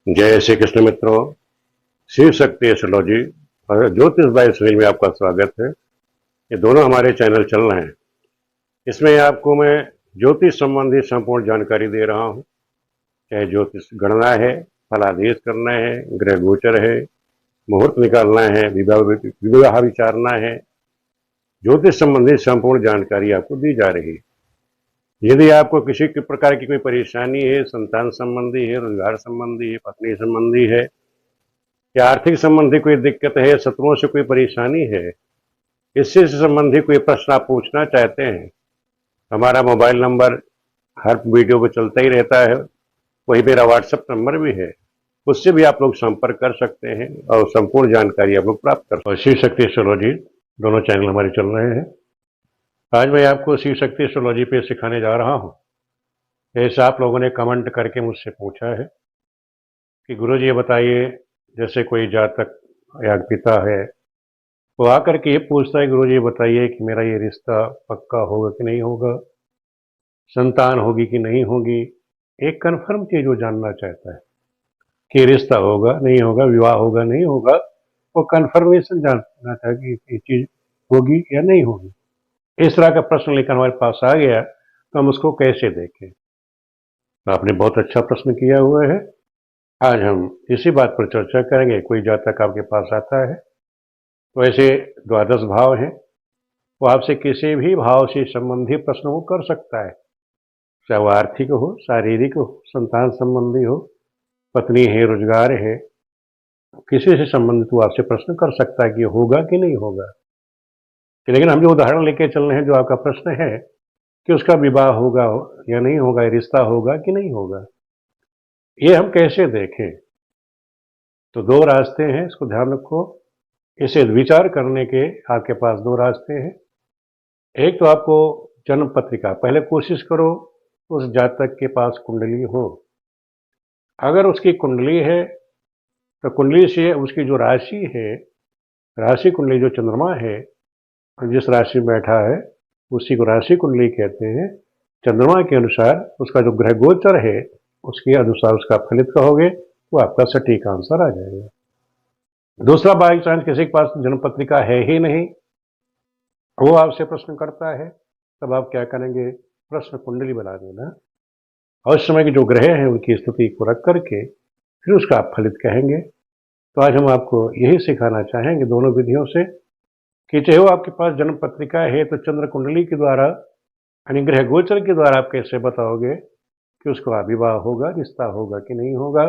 जय श्री कृष्ण मित्रों। शिव शक्ति एस्ट्रोलॉजी और ज्योतिष बाय सुनील में आपका स्वागत है। ये दोनों हमारे चैनल चल रहे हैं। इसमें आपको मैं ज्योतिष संबंधी संपूर्ण जानकारी दे रहा हूँ। चाहे ज्योतिष गणना है, फलादेश करना है, ग्रह गोचर है, मुहूर्त निकालना है, विवाह विचारना है, ज्योतिष संबंधी संपूर्ण जानकारी आपको दी जा रही है। यदि आपको किसी प्रकार की कोई परेशानी है, संतान संबंधी है, रोजगार संबंधी है, पत्नी संबंधी है या आर्थिक संबंधी कोई दिक्कत है, शत्रुओं से कोई परेशानी है, इससे संबंधी कोई प्रश्न आप पूछना चाहते हैं, हमारा मोबाइल नंबर हर वीडियो पे चलता ही रहता है। वही मेरा व्हाट्सएप नंबर भी है, उससे भी आप लोग संपर्क कर सकते हैं और संपूर्ण जानकारी आप लोग प्राप्त कर सकते हैं। और शिव शक्ति एस्ट्रोलॉजी दोनों चैनल हमारे चल रहे हैं। आज मैं आपको शिव शक्ति एस्ट्रोलॉजी पे सिखाने जा रहा हूँ। ऐसा आप लोगों ने कमेंट करके मुझसे पूछा है कि गुरुजी ये बताइए, जैसे कोई जातक या पिता है वो आकर के ये पूछता है, गुरुजी ये बताइए कि मेरा ये रिश्ता पक्का होगा कि नहीं होगा, संतान होगी कि नहीं होगी। एक कन्फर्म चीज वो जानना चाहता है कि रिश्ता होगा नहीं होगा, विवाह होगा नहीं होगा। वो कन्फर्मेशन जानना चाहता है कि ये चीज होगी या नहीं होगी। इस तरह का प्रश्न लेकर हमारे पास आ गया तो हम उसको कैसे देखें। तो आपने बहुत अच्छा प्रश्न किया हुआ है। आज हम इसी बात पर चर्चा करेंगे। कोई जातक आपके पास आता है तो ऐसे द्वादश भाव हैं, वो आपसे किसी भी भाव से संबंधित प्रश्न वो कर सकता है, चाहे वो आर्थिक हो, शारीरिक हो, संतान संबंधी हो, पत्नी है, रोजगार है, किसी से संबंधित वो आपसे प्रश्न कर सकता है कि होगा कि नहीं होगा। लेकिन हम जो उदाहरण लेके चल रहे हैं, जो आपका प्रश्न है कि उसका विवाह होगा या नहीं होगा, रिश्ता होगा कि नहीं होगा, ये हम कैसे देखें। तो दो रास्ते हैं, इसको ध्यान रखो। इसे विचार करने के आपके पास दो रास्ते हैं। एक तो आपको जन्म पत्रिका, पहले कोशिश करो उस जातक के पास कुंडली हो। अगर उसकी कुंडली है तो कुंडली से उसकी जो राशि है, राशि कुंडली जो चंद्रमा है जिस राशि में बैठा है उसी को राशि कुंडली कहते हैं। चंद्रमा के अनुसार उसका जो ग्रह गोचर है उसके अनुसार उसका फलित कहोगे तो आपका सटीक आंसर आ जाएगा। दूसरा, बाई चांस किसी के पास जन्म पत्रिका है ही नहीं, वो आपसे प्रश्न करता है, तब आप क्या करेंगे, प्रश्न कुंडली बना देना और उस समय के जो ग्रह हैं उनकी स्थिति को रख करके फिर उसका आप फलित कहेंगे। तो आज हम आपको यही सिखाना चाहेंगे दोनों विधियों से कि चाहे वो आपके पास जन्म पत्रिका है तो चंद्र कुंडली के द्वारा यानी ग्रह गोचर के द्वारा आप कैसे बताओगे कि उसका विवाह होगा, रिश्ता होगा कि नहीं होगा,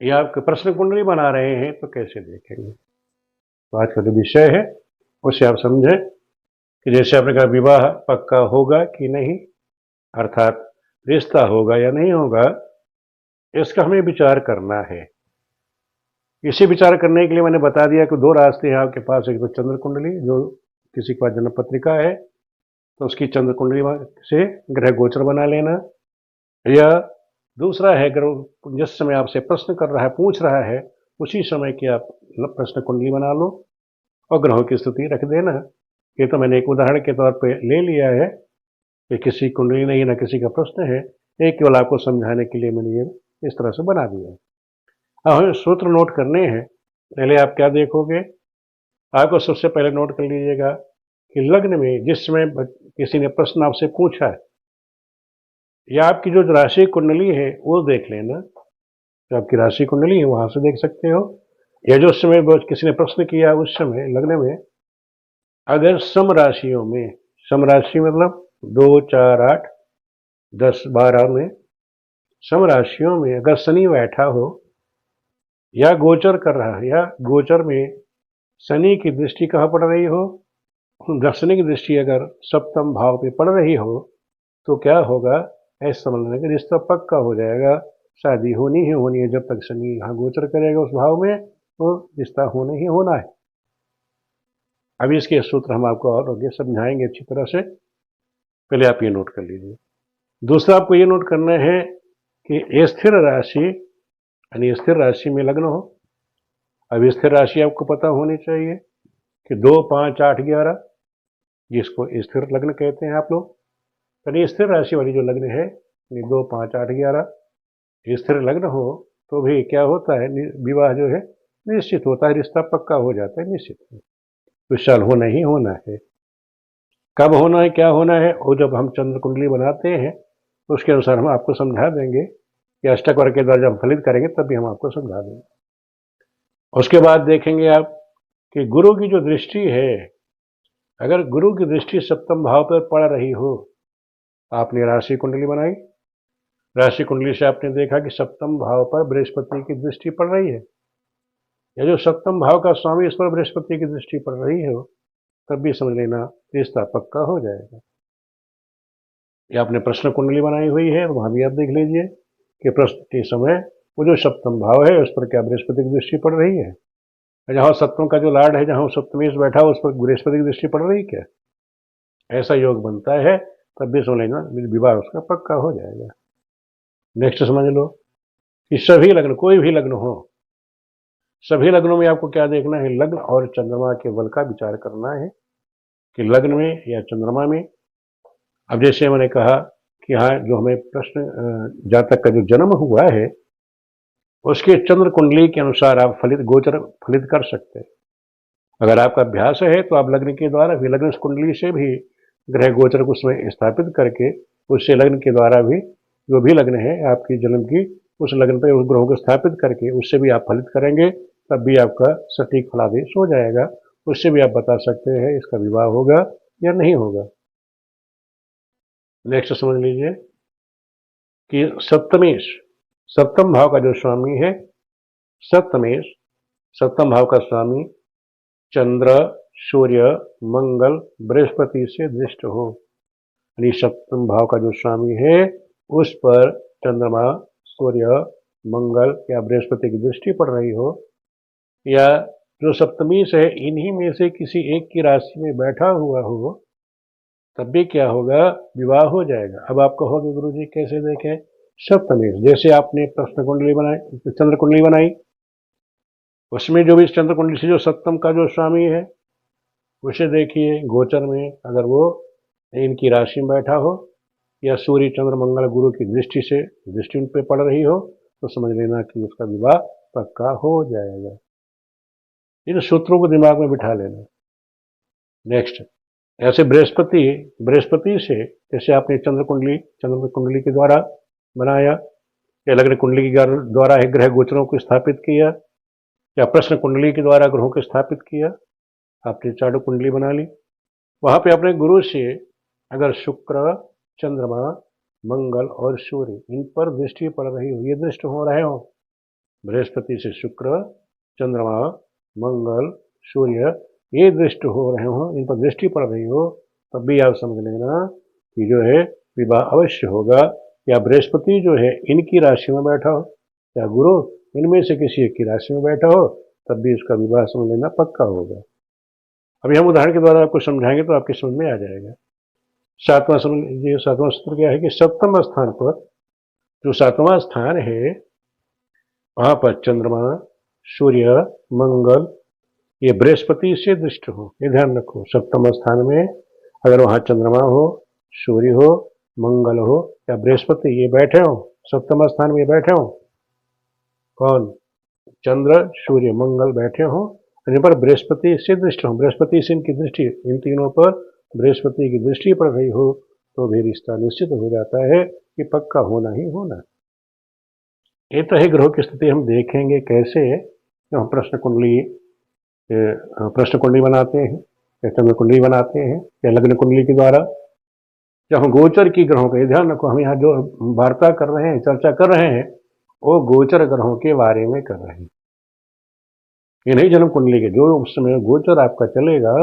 या आप प्रश्न कुंडली बना रहे हैं तो कैसे देखेंगे। तो आज का जो विषय है उसे आप समझें कि जैसे आपने कहा विवाह पक्का होगा कि नहीं, अर्थात रिश्ता होगा या नहीं होगा, इसका हमें विचार करना है। इसे विचार करने के लिए मैंने बता दिया कि दो रास्ते हैं आपके पास। एक तो चंद्र कुंडली, जो किसी के पास जन्म पत्रिका है तो उसकी चंद्र कुंडली से ग्रह गोचर बना लेना, या दूसरा है अगर जिस समय आपसे प्रश्न कर रहा है, पूछ रहा है, उसी समय की आप प्रश्न कुंडली बना लो और ग्रहों की स्थिति रख देना। ये तो मैंने एक उदाहरण के तौर पे ले लिया है कि किसी कुंडली नहीं ना किसी का प्रश्न है, एक केवल आपको समझाने के लिए मैंने ये इस तरह से बना दिया है। अब हमें सूत्र नोट करने हैं। पहले आप क्या देखोगे, आपको सबसे पहले नोट कर लीजिएगा कि लग्न में जिस समय किसी ने प्रश्न आपसे पूछा है या आपकी जो राशि कुंडली है वो देख लेना। जो आपकी राशि कुंडली है वहां से देख सकते हो, या जो समय किसी ने प्रश्न किया उस समय लग्न में अगर सम राशियों में, सम राशि मतलब 2, 4, 8, 10, 12 में सम राशियों में अगर शनि बैठा हो या गोचर कर रहा है, या गोचर में शनि की दृष्टि कहाँ पड़ रही हो, शनि की दृष्टि अगर सप्तम भाव पे पड़ रही हो तो क्या होगा, ऐसा समझ लें कि रिश्ता पक्का हो जाएगा। शादी होनी ही होनी है, जब तक शनि यहाँ गोचर करेगा उस भाव में तो रिश्ता होना ही होना है। अभी इसके सूत्र हम आपको और आगे समझाएंगे अच्छी तरह से, पहले आप ये नोट कर लीजिए। दूसरा आपको ये नोट करना है कि स्थिर राशि यानी स्थिर राशि में लग्न हो। अब स्थिर राशि आपको पता होनी चाहिए कि 2, 5, 8, 11 जिसको स्थिर लग्न कहते हैं आप लोग। यानी स्थिर राशि वाली जो लग्न है, 2, 5, 8, 11 स्थिर लग्न हो तो भी क्या होता है, विवाह जो है निश्चित होता है, रिश्ता पक्का हो जाता है निश्चित। कुछ साल होना ही होना है। कब होना है, क्या होना है, वो जब हम चंद्र कुंडली बनाते हैं उसके अनुसार हम आपको समझा देंगे कि अष्टक वर्ग के द्वारा जब हम फलित करेंगे तब भी हम आपको समझा देंगे। उसके बाद देखेंगे आप कि गुरु की जो दृष्टि है, अगर गुरु की दृष्टि सप्तम भाव पर पड़ रही हो, आपने राशि कुंडली बनाई, राशि कुंडली से आपने देखा कि सप्तम भाव पर बृहस्पति की दृष्टि पड़ रही है, या जो सप्तम भाव का स्वामी इस पर बृहस्पति की दृष्टि पड़ रही हो, तब भी समझ लेना रिश्ता पक्का हो जाएगा। या आपने प्रश्न कुंडली बनाई हुई है, वहां भी आप देख लीजिए कि प्रश्न के समय वो जो सप्तम भाव है उस पर क्या बृहस्पति की दृष्टि पड़ रही है, जहां सप्तम का जो लार्ड है, जहां सप्तमेश बैठा हो उस पर बृहस्पति की दृष्टि पड़ रही क्या, ऐसा योग बनता है, तब भी समझ लेना विवाह उसका पक्का हो जाएगा। नेक्स्ट समझ लो कि सभी लग्न, कोई भी लग्न हो, सभी लग्नों में आपको क्या देखना है, लग्न और चंद्रमा के बल का विचार करना है कि लग्न में या चंद्रमा में। अब जैसे मैंने कहा कि हाँ, जो हमें प्रश्न जातक का जो जन्म हुआ है उसके चंद्र कुंडली के अनुसार आप फलित गोचर फलित कर सकते हैं। अगर आपका अभ्यास है तो आप लग्न के द्वारा भी, लग्न कुंडली से भी ग्रह गोचर को उसमें स्थापित करके उससे लग्न के द्वारा भी, जो भी लग्न है आपकी जन्म की, उस लग्न पर उस ग्रहों को स्थापित करके उससे भी आप फलित करेंगे, तब भी आपका सटीक फलादेश हो जाएगा। उससे भी आप बता सकते हैं इसका विवाह होगा या नहीं होगा। नेक्स्ट समझ लीजिए कि सप्तमेश, सप्तम भाव का जो स्वामी है सप्तमेश, सप्तम भाव का स्वामी चंद्र, सूर्य, मंगल, बृहस्पति से दृष्ट हो, यानी सप्तम भाव का जो स्वामी है उस पर चंद्रमा, सूर्य, मंगल या बृहस्पति की दृष्टि पड़ रही हो, या जो सप्तमीश है इन्हीं में से किसी एक की राशि में बैठा हुआ हो, तब भी क्या होगा, विवाह हो जाएगा। अब आप कहोगे गुरुजी कैसे देखें, सप्तमेश, जैसे आपने प्रश्न कुंडली बनाई, चंद्र कुंडली बनाई, उसमें जो भी चंद्र कुंडली से जो सप्तम का जो स्वामी है उसे देखिए गोचर में, अगर वो इनकी राशि में बैठा हो या सूर्य, चंद्र, मंगल, गुरु की दृष्टि से दृष्टि उन पर पड़ रही हो, तो समझ लेना कि उसका विवाह पक्का हो जाएगा। इन सूत्रों को दिमाग में बिठा लेना। नेक्स्ट, ऐसे बृहस्पति, बृहस्पति से जैसे आपने चंद्र कुंडली के द्वारा बनाया, या लग्न कुंडली के द्वारा एक ग्रह गोचरों को स्थापित किया, या प्रश्न कुंडली के द्वारा ग्रहों को स्थापित किया, आपने चारों कुंडली बना ली। वहां पे अपने गुरु से अगर शुक्र, चंद्रमा, मंगल और सूर्य इन पर दृष्टि पड़ रही हो, ये दृष्ट हो रहे हो, बृहस्पति से शुक्र, चंद्रमा, मंगल, सूर्य ये दृष्ट हो रहे हो, इन पर दृष्टि पड़ रही हो, तब भी आप समझ लेना कि जो है विवाह अवश्य होगा। या बृहस्पति जो है इनकी राशि में बैठा हो, या गुरु इनमें से किसी एक की राशि में बैठा हो, तब भी इसका विवाह समझ लेना पक्का होगा। अभी हम उदाहरण के द्वारा आपको समझाएंगे तो आपकी समझ में आ जाएगा। सातवां समझ लीजिए, सातवां सूत्र क्या है कि सप्तम स्थान पर, जो सातवां स्थान है वहां पर चंद्रमा, सूर्य, मंगल ये बृहस्पति से दृष्ट हो। ये ध्यान रखो, सप्तम स्थान में अगर वहां चंद्रमा हो, सूर्य हो, मंगल हो या बृहस्पति ये बैठे हो, सप्तम स्थान में बैठे हो, कौन, चंद्र, सूर्य, मंगल बैठे हो, इन पर बृहस्पति से दृष्ट हो, बृहस्पति से इनकी दृष्टि, इन तीनों पर बृहस्पति की दृष्टि पड़ रही हो, तो भी रिश्ता निश्चित हो जाता है कि पक्का होना ही होना। ये तो है ग्रहों की स्थिति, हम देखेंगे कैसे हम प्रश्न कुंडली बनाते हैं या चंद्र कुंडली बनाते हैं या लग्न कुंडली के द्वारा, जब हम गोचर की ग्रहों का, ध्यान रखो हम यहाँ जो वार्ता कर रहे हैं, चर्चा कर रहे हैं, वो गोचर ग्रहों के बारे में कर रहे हैं, ये नहीं जन्म कुंडली के। जो उस समय गोचर आपका चलेगा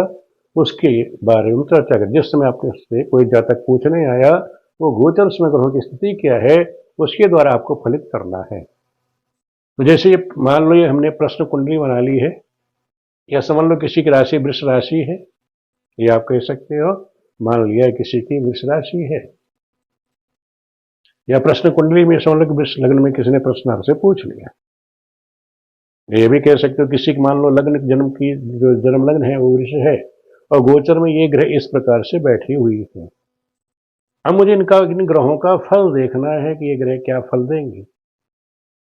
उसके बारे में चर्चा कर, जिस समय आपके से कोई जातक पूछने आया वो गोचर समय ग्रहों की स्थिति क्या है उसके द्वारा आपको फलित करना है। तो जैसे ये मान लो ये हमने प्रश्न कुंडली बना ली है, या समझ लो किसी की राशि वृष राशि है, ये आप कह सकते हो, मान लिया किसी की वृष राशि है, या प्रश्न कुंडली में समझ लो कि वृष लग्न में किसी ने प्रश्न आपसे पूछ लिया। ये भी कह सकते हो किसी की मान लो लग्न जन्म की जो जन्म लग्न है वो वृष है और गोचर में ये ग्रह इस प्रकार से बैठी हुई है। अब मुझे इन ग्रहों का फल देखना है कि ये ग्रह क्या फल देंगे।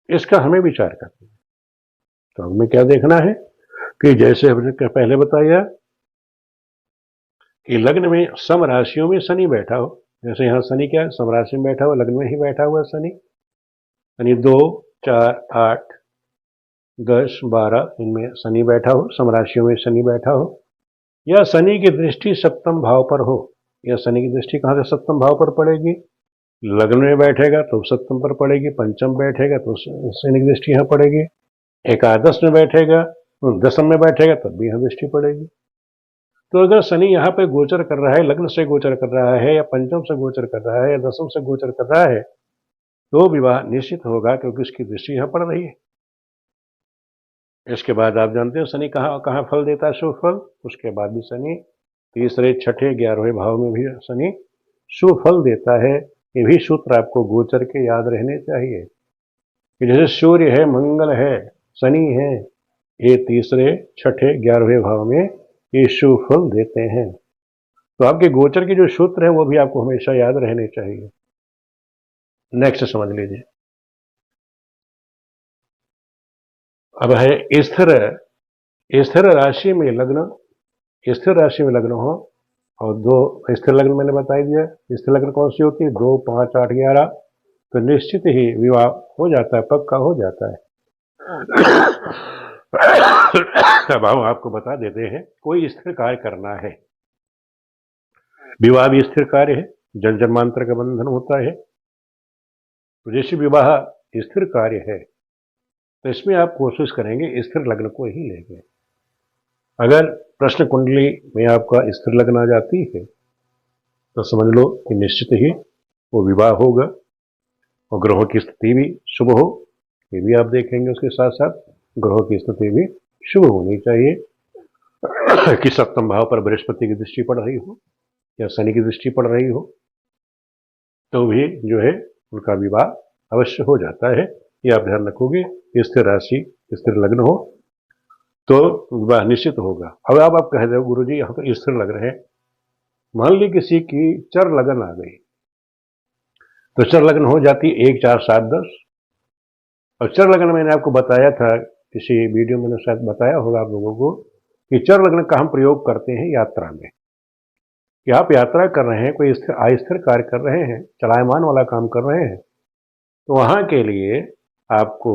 इसका हमें विचार करना है। तो हमें क्या देखना है कि जैसे हमने पहले बताया कि लग्न में सम राशियों में शनि बैठा हो, जैसे यहाँ शनि क्या है, सम राशि में बैठा हुआ, लग्न में ही बैठा हुआ शनि, यानी 2, 4, 8, 10, 12 इनमें शनि बैठा हो, सम राशियों में शनि बैठा हो, या शनि की दृष्टि सप्तम भाव पर हो, या शनि की दृष्टि कहाँ से सप्तम भाव पर पड़ेगी, लग्न में बैठेगा तो सप्तम पर पड़ेगी, पंचम बैठेगा तो शनि की दृष्टि यहाँ पड़ेगी, एकादश में बैठेगा, दसम में बैठेगा तब भी यहाँ दृष्टि पड़ेगी। तो अगर शनि यहाँ पे गोचर कर रहा है, लग्न से गोचर कर रहा है, या पंचम से गोचर कर रहा है, या दसम से गोचर कर रहा है, तो विवाह निश्चित होगा, क्योंकि उसकी दृष्टि यहाँ पड़ रही है। इसके बाद आप जानते हो शनि कहाँ कहाँ फल देता है, शुभ फल। उसके बाद भी शनि तीसरे, छठे, 11वें भाव में भी शनि शुभ फल देता है। ये भी सूत्र आपको गोचर के याद रहने चाहिए कि जैसे सूर्य है, मंगल है, शनि है, ये तीसरे, छठे, 11वें भाव में ये शुभ फल देते हैं। तो आपके गोचर के जो सूत्र है वो भी आपको हमेशा याद रहने चाहिए। नेक्स्ट समझ लीजिए, अब है स्थिर राशि में लग्न, स्थिर राशि में लग्न हो, और 2 स्थिर लग्न मैंने बता दिया। स्थिर लग्न कौन सी होती है, 2, 5, 8, 11, तो निश्चित ही विवाह हो जाता है, पक्का हो जाता है। अब हम आपको बता देते हैं, कोई स्थिर कार्य करना है, विवाह भी स्थिर कार्य है, जन जन्मांतर का बंधन होता है। तो जैसे विवाह स्थिर कार्य है, तो इसमें आप कोशिश करेंगे स्थिर लग्न को ही लेंगे। अगर प्रश्न कुंडली में आपका स्थिर लग्न आ जाती है तो समझ लो कि निश्चित ही वो विवाह होगा, और ग्रहों की स्थिति भी शुभ हो, ये भी आप देखेंगे। उसके साथ साथ ग्रहों की स्थिति भी शुभ होनी चाहिए कि सप्तम भाव पर बृहस्पति की दृष्टि पड़ रही हो या शनि की दृष्टि पड़ रही हो, तो भी जो है उनका विवाह अवश्य हो जाता है। ये आप ध्यान रखोगे, स्थिर राशि, स्थिर लग्न हो तो विवाह निश्चित होगा। अब आप कह रहे हो गुरु जी यहाँ तो स्थिर लग्न है, मान ली किसी की चर लगन आ गई, तो चर लग्न हो जाती 1, 4, 7, 10। और चर लग्न मैंने आपको बताया था, किसी वीडियो में शायद बताया होगा आप लोगों को, कि चर लग्न का हम प्रयोग करते हैं यात्रा में, कि आप यात्रा कर रहे हैं, कोई अस्थिर कार्य कर रहे हैं, चलायमान वाला काम कर रहे हैं, तो वहां के लिए आपको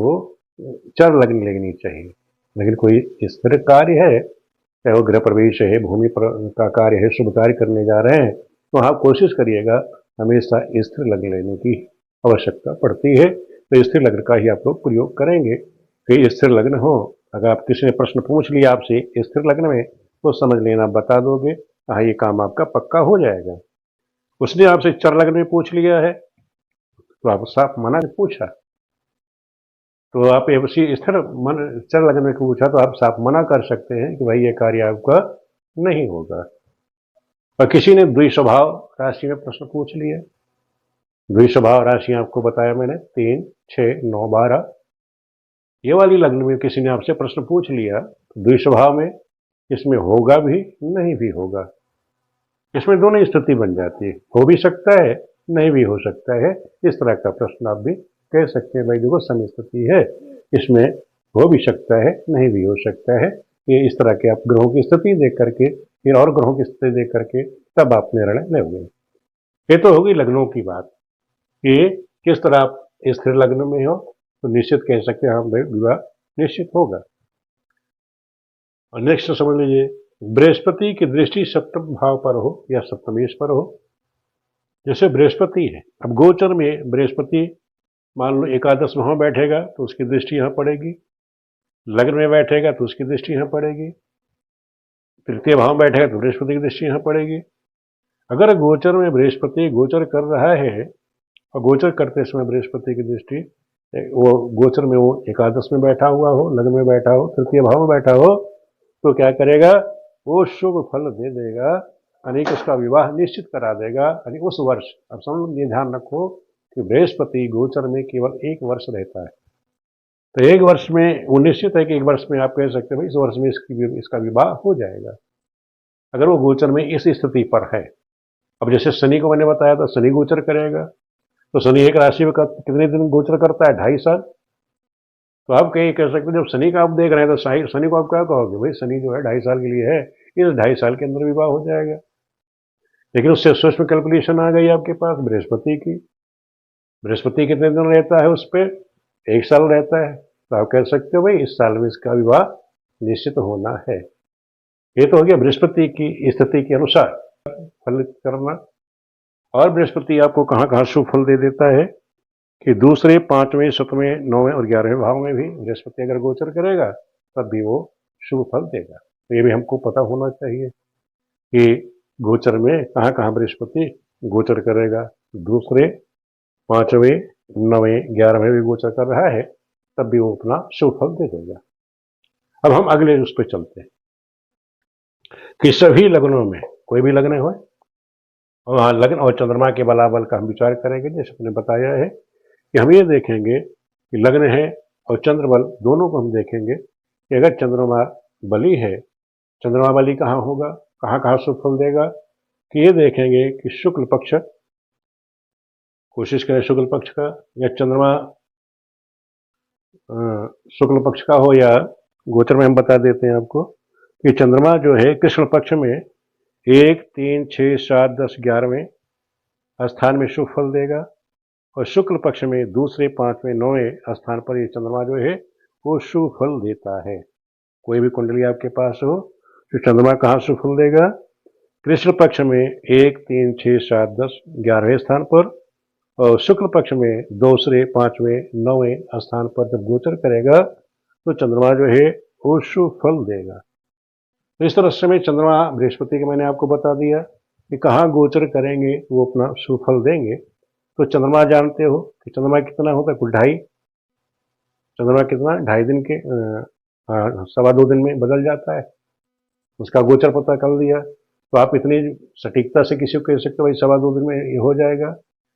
चर लग्न लेनी चाहिए। लेकिन कोई स्थिर कार्य है, चाहे वो गृह प्रवेश है, भूमि का कार्य है, शुभ कार्य करने जा रहे हैं, तो आप कोशिश करिएगा हमेशा स्थिर लग्न लेने की आवश्यकता पड़ती है। तो स्थिर लग्न का ही आप लोग प्रयोग करेंगे कि स्थिर लग्न हो। अगर आप किसी ने प्रश्न पूछ लिया आपसे स्थिर लग्न में, तो समझ लेना, बता दोगे, हाँ ये काम आपका पक्का हो जाएगा। उसने आपसे चर लग्न में पूछ लिया है तो आप साफ मना पूछा, तो आप उसी स्थिर मन चर लग्न में पूछा तो आप साफ मना कर सकते हैं कि भाई ये कार्य आपका नहीं होगा। और किसी ने द्विस्वभाव राशि में प्रश्न पूछ लिया, द्विस्वभाव राशि आपको बताया मैंने 3, 6, 9, 12, ये वाली लग्न में किसी ने आपसे प्रश्न पूछ लिया, तो द्विस्वभाव में इसमें होगा भी नहीं भी होगा, इसमें दोनों स्थिति बन जाती है, हो भी सकता है नहीं भी हो सकता है। इस तरह का प्रश्न आप भी कह सकते हैं, भाई देखो सम स्थिति है, इसमें हो भी सकता है नहीं भी हो सकता है। ये इस तरह के आप ग्रहों की स्थिति देख करके, फिर और ग्रहों की स्थिति देख करके तब आप निर्णय लेंगे। ये तो होगी लग्नों की बात कि किस तरह आप स्थिर लग्न में हो तो निश्चित कह सकते हैं हाँ भाई विवाह निश्चित होगा। और नेक्स्ट समझ लीजिए, बृहस्पति की दृष्टि सप्तम भाव पर हो या सप्तमेश पर हो। जैसे बृहस्पति है, अब गोचर में बृहस्पति मान लो एकादश भाव बैठेगा तो उसकी दृष्टि यहाँ पड़ेगी, लग्न में बैठेगा तो उसकी दृष्टि यहाँ पड़ेगी, तृतीय भाव में बैठेगा तो बृहस्पति की दृष्टि यहाँ पड़ेगी। अगर गोचर में बृहस्पति गोचर कर रहा है और गोचर करते समय बृहस्पति की दृष्टि वो गोचर में वो एकादश में बैठा हुआ हो, लग्न में बैठा हो, तृतीय भाव में बैठा हो, तो क्या करेगा, वो शुभ फल दे देगा, यानी कि उसका विवाह निश्चित करा देगा। यानी उस वर्ष, अब समझ ये ध्यान रखो कि बृहस्पति गोचर में केवल 1 वर्ष रहता है, तो 1 वर्ष में वो निश्चित है कि 1 वर्ष में आप कह सकते हैं भाई इस वर्ष में इसका विवाह हो जाएगा, अगर वो गोचर में इस स्थिति पर है। अब जैसे शनि को मैंने बताया था, शनि गोचर करेगा, तो शनि एक राशि में कितने दिन गोचर करता है, 2.5 साल। तो आप कहीं कह सकते हो, जब शनि का आप देख रहे हैं तो शनि को आप क्या कहोगे, भाई शनि जो है 2.5 साल के लिए है, इस 2.5 साल के अंदर विवाह हो जाएगा। लेकिन उससे सूक्ष्म कैलकुलेशन आ गई आपके पास बृहस्पति की। बृहस्पति कितने दिन रहता है उस पर, 1 साल रहता है। तो आप कह सकते हो भाई इस साल में इसका विवाह निश्चित होना है। ये तो हो गया बृहस्पति की स्थिति के अनुसार फलित करना। और बृहस्पति आपको कहाँ कहाँ शुभ फल दे देता है कि दूसरे, 5वें, 7वें, 9वें और 11वें भाव में भी बृहस्पति अगर गोचर करेगा तब भी वो शुभ फल देगा। तो ये भी हमको पता होना चाहिए कि गोचर में कहाँ कहाँ बृहस्पति गोचर करेगा। दूसरे, 5वें, 9वें, 11वें भी गोचर कर रहा है तब भी वो अपना शुभ फल दे देगा। अब हम अगले उस पर चलते हैं कि सभी लग्नों में, कोई भी लग्न हो, वहाँ लग्न और चंद्रमा के बलाबल का हम विचार करेंगे। जैसे मैंने बताया है कि हम ये देखेंगे कि लग्न है और चंद्रबल दोनों को हम देखेंगे कि अगर चंद्रमा बली है, चंद्रमा बली कहाँ होगा, कहाँ कहाँ शुभ फल देगा, कि ये देखेंगे कि शुक्ल पक्ष, कोशिश करें शुक्ल पक्ष का, या चंद्रमा शुक्ल पक्ष का हो, या गोचर में हम बता देते हैं आपको कि चंद्रमा जो है कृष्ण पक्ष में 1, 3, 6, 7, 10, 11वें स्थान में शुभ फल देगा, और शुक्ल पक्ष में दूसरे, 5वें, 9वें स्थान पर ये चंद्रमा जो है वो शुभ फल देता है। कोई भी कुंडली आपके पास हो तो चंद्रमा कहाँ शुभ फल देगा, कृष्ण पक्ष में 1, 3, 6, 7, 10, 11वें स्थान पर, और शुक्ल पक्ष में दूसरे, 5वें, 9वें स्थान पर जब गोचर करेगा तो चंद्रमा जो है वो शुभ फल देगा। तो इस तरह से चंद्रमा बृहस्पति के मैंने आपको बता दिया कि कहाँ गोचर करेंगे वो अपना शुभ फल देंगे। तो चंद्रमा जानते हो कि चंद्रमा कितना होता है, कुल 2.5, चंद्रमा कितना 2.5 दिन के 2.25 दिन में बदल जाता है। उसका गोचर पता कर लिया तो आप इतनी सटीकता से किसी को कह सकते हो भाई 2.25 दिन में ये हो जाएगा,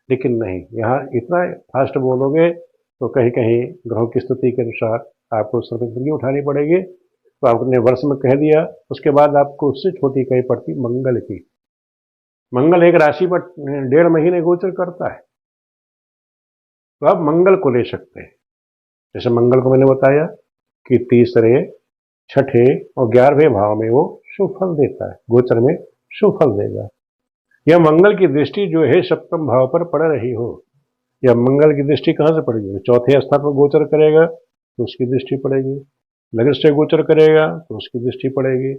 लेकिन नहीं, यहाँ इतना फास्ट बोलोगे तो कहीं कहीं ग्रहों की स्थिति के अनुसार आपको सर्वसंगी उठानी पड़ेगी। तो आपने वर्ष में कह दिया, उसके बाद आपको उससे छोटी कहीं पड़ती मंगल की। मंगल एक राशि पर 1.5 महीने गोचर करता है, तो आप मंगल को ले सकते हैं। जैसे मंगल को मैंने बताया कि तीसरे, छठे और 11वें भाव में वो शुभ फल देता है, गोचर में शुभ फल देगा। यह मंगल की दृष्टि जो है सप्तम भाव पर पड़ रही हो, या मंगल की दृष्टि कहाँ से पड़ेगी, चौथे स्थान पर गोचर करेगा तो उसकी दृष्टि पड़ेगी, लग्न से गोचर करेगा तो उसकी दृष्टि पड़ेगी,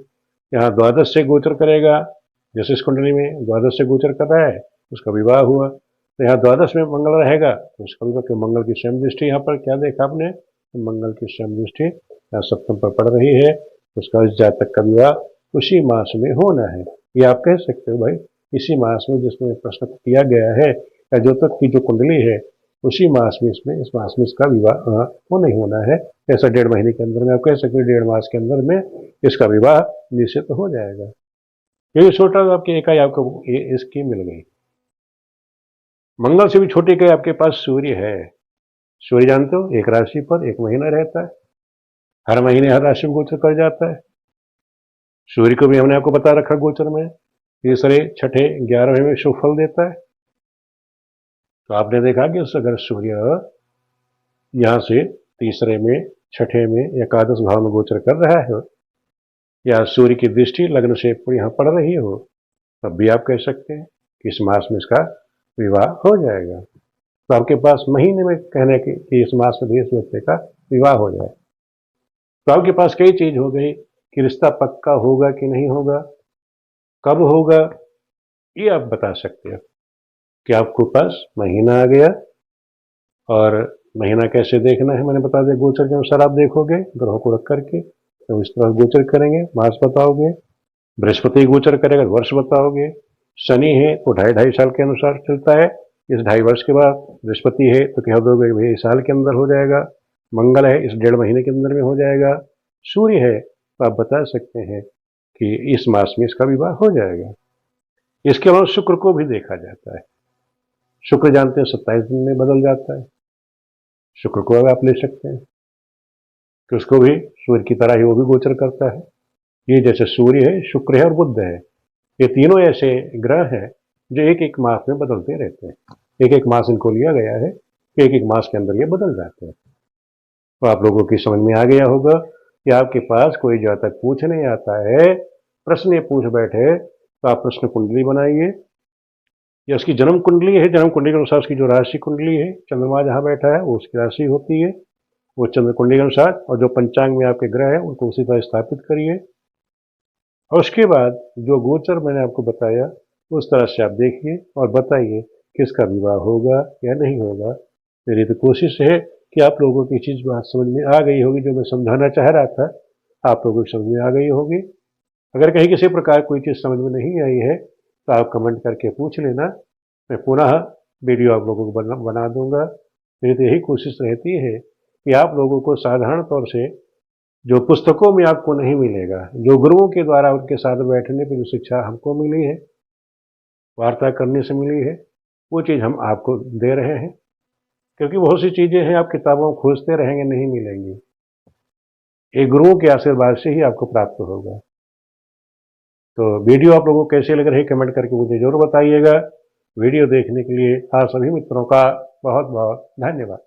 यहाँ द्वादश से गोचर करेगा, जैसे इस कुंडली में द्वादश से गोचर कर रहा है उसका विवाह हुआ, तो यहाँ द्वादश में मंगल रहेगा तो उसका विवाह, क्यों मंगल की स्वयं दृष्टि यहाँ पर क्या देखा आपने, तो मंगल की स्वयं दृष्टि यहाँ सप्तम पर पड़ रही है, उसका इस जातक का विवाह उसी मास में होना है। ये आप कह सकते हो भाई इसी मास में जिसमें प्रश्न किया गया है, या जो तक की जो कुंडली है उसी मास में इसमें, इस मास में इसका विवाह होना ही होना है। ऐसा 1.5 महीने के अंदर में आप कह सकते हो, 1.5 मास के अंदर में इसका विवाह निश्चित हो जाएगा। ये छोटा आपकी इकाई आपको इसकी मिल गई। मंगल से भी छोटी इकाई आपके पास सूर्य है। सूर्य जानते हो एक राशि पर 1 महीना रहता है, हर महीने हर राशि में गोचर कर जाता है। सूर्य को भी हमने आपको बता रखा गोचर में तीसरे, छठे, 11वें में शुभ फल देता है। तो आपने देखा कि अगर सूर्य यहाँ से तीसरे में, छठे में, एकादश भाव में गोचर कर रहा है, या सूर्य की दृष्टि लग्न से यहाँ पड़ रही हो, तब भी आप कह सकते हैं कि इस मास में इसका विवाह हो जाएगा। तो आपके पास महीने में कहने कि इस मास में इस व्यक्ति का विवाह हो जाए। तो आपके पास कई चीज हो गई कि रिश्ता पक्का होगा कि नहीं होगा, कब होगा, ये आप बता सकते हो कि आपके पास महीना आ गया। और महीना कैसे देखना है मैंने बता दिया, गोचर के अनुसार आप देखोगे, ग्रहों को रख करके तो इस तरह गोचर करेंगे, मास बताओगे, बृहस्पति गोचर करेगा वर्ष बताओगे, शनि है तो 2.5 साल के अनुसार चलता है, इस 2.5 वर्ष के बाद बृहस्पति है तो कह दोगे भाई इस साल के अंदर हो जाएगा, मंगल है इस 1.5 महीने के अंदर में हो जाएगा, सूर्य है तो आप बता सकते हैं कि इस मास में इसका विवाह हो जाएगा। इसके अलावा शुक्र को भी देखा जाता है। शुक्र जानते हैं 27 दिन में बदल जाता है, शुक्र को आप ले सकते हैं कि उसको भी सूर्य की तरह ही वो भी गोचर करता है। ये जैसे सूर्य है, शुक्र है और बुध है, ये तीनों ऐसे ग्रह हैं जो एक एक मास में बदलते रहते हैं। एक एक मास इनको लिया गया है, एक एक मास के अंदर ये बदल जाते हैं। तो आप लोगों की समझ में आ गया होगा कि आपके पास कोई जातक पूछने आता है, प्रश्न ये पूछ बैठे, तो आप प्रश्न कुंडली बनाइए या उसकी जन्म कुंडली है, जन्म कुंडली के अनुसार उसकी जो राशि कुंडली है, चंद्रमा जहाँ बैठा है वो उसकी राशि होती है, वो चंद्र कुंडली के अनुसार, और जो पंचांग में आपके ग्रह हैं उनको उसी पर स्थापित करिए। और उसके बाद जो गोचर मैंने आपको बताया उस तरह से आप देखिए और बताइए किसका विवाह होगा या नहीं होगा। मेरी तो कोशिश है कि आप लोगों की चीज़ बात समझ में आ गई होगी, जो मैं समझाना चाह रहा था आप लोगों की समझ में आ गई होगी। अगर कहीं किसी प्रकार कोई चीज़ समझ में नहीं आई है तो आप कमेंट करके पूछ लेना, मैं पुनः वीडियो आप लोगों को बना दूंगा। मेरी तो यही कोशिश रहती है कि आप लोगों को साधारण तौर से जो पुस्तकों में आपको नहीं मिलेगा, जो गुरुओं के द्वारा उनके साथ बैठने पर जो शिक्षा हमको मिली है, वार्ता करने से मिली है, वो चीज़ हम आपको दे रहे हैं। क्योंकि बहुत सी चीज़ें हैं आप किताबों में खोजते रहेंगे नहीं मिलेंगी, ये गुरुओं के आशीर्वाद से ही आपको प्राप्त होगा। तो वीडियो आप लोगों को कैसे लग रही है कमेंट करके मुझे ज़रूर बताइएगा। वीडियो देखने के लिए आप सभी मित्रों का बहुत बहुत धन्यवाद।